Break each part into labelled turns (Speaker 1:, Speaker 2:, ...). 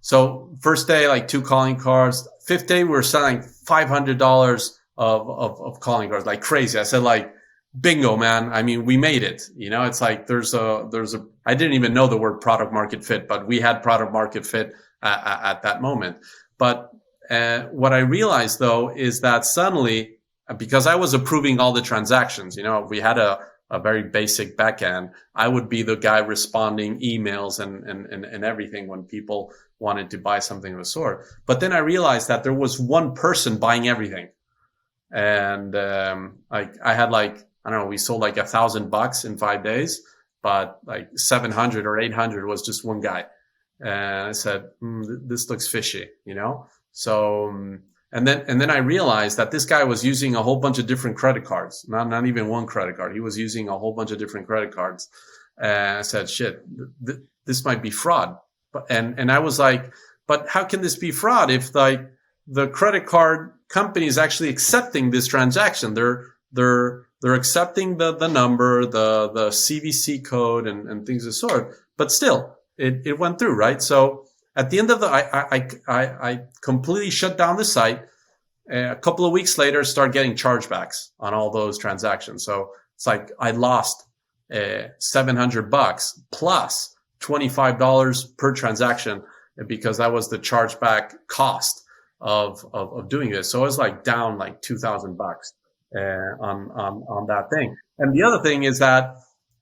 Speaker 1: So first day, like 2 calling cards. Fifth day, we were selling $500 of calling cards, like crazy. I said, like, bingo, man. I mean, we made it. It's like I didn't even know the word product market fit, but we had product market fit at that moment. But what I realized though is that suddenly, because I was approving all the transactions, we had a very basic backend. I would be the guy responding emails and everything when people wanted to buy something of the sort. But then I realized that there was one person buying everything. And I had like, I don't know, we sold like $1,000 in 5 days, but like 700 or 800 was just one guy. And I said, this looks fishy, So, and then I realized that this guy was using a whole bunch of different credit cards, not even one credit card. He was using a whole bunch of different credit cards. And I said, shit, this might be fraud. And I was like, but how can this be fraud if like the credit card company is actually accepting this transaction? They're accepting the number, the CVC code and things of the sort, but still it went through, right? So at the end of I completely shut down the site. A couple of weeks later, start getting chargebacks on all those transactions. So it's like I lost $700 plus $25 per transaction because that was the chargeback cost of doing this. So it was like down like $2,000 on that thing. And the other thing is that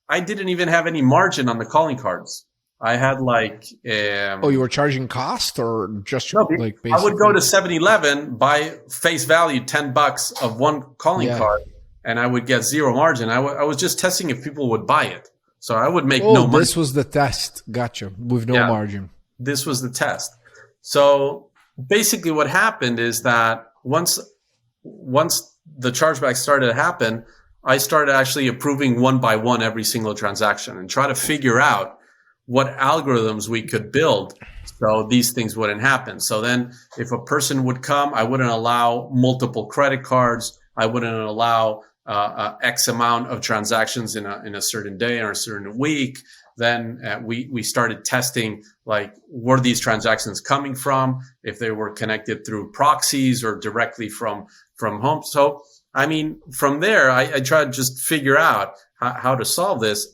Speaker 1: I didn't even have any margin on the calling cards. I had like
Speaker 2: you were charging cost or just
Speaker 1: no,
Speaker 2: like basically?
Speaker 1: I would go to 7-Eleven, buy face value $10 of one calling card, and I would get zero margin. I was just testing if people would buy it, so I would make no money.
Speaker 2: This was the test. Gotcha. With no margin.
Speaker 1: This was the test. So basically, what happened is that once the chargeback started to happen, I started actually approving one by one every single transaction and try to figure out what algorithms we could build so these things wouldn't happen. So then if a person would come, I wouldn't allow multiple credit cards. I wouldn't allow X amount of transactions in a certain day or a certain week. Then we started testing, like, where these transactions coming from, if they were connected through proxies or directly from home. So, I mean, from there, I tried to just figure out how to solve this.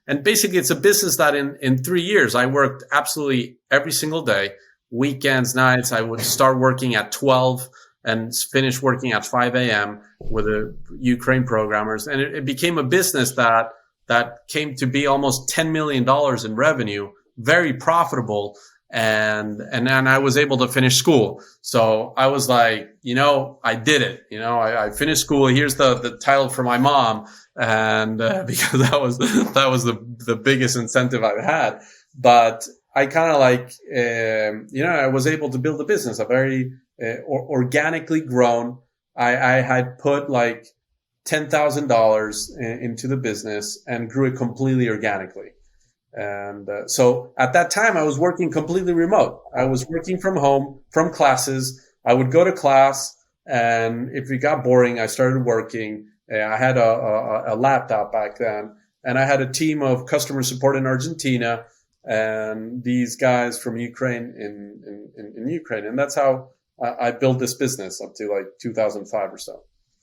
Speaker 1: And basically, it's a business that in 3 years, I worked absolutely every single day, weekends, nights. I would start working at 12 and finish working at 5 a.m. with the Ukraine programmers. And it became a business that came to be almost $10 million in revenue, very profitable. And then I was able to finish school. So I was like, I did it. I finished school. Here's the title for my mom. And because that was the biggest incentive I've had. But I kind of like, I was able to build a business, a very organically grown. I had put like $10,000 into the business and grew it completely organically. And so at that time, I was working completely remote. I was working from home, from classes. I would go to class, and if it got boring, I started working. I had a laptop back then, and I had a team of customer support in Argentina and these guys from Ukraine in Ukraine. And that's how I built this business up to like 2005 or so.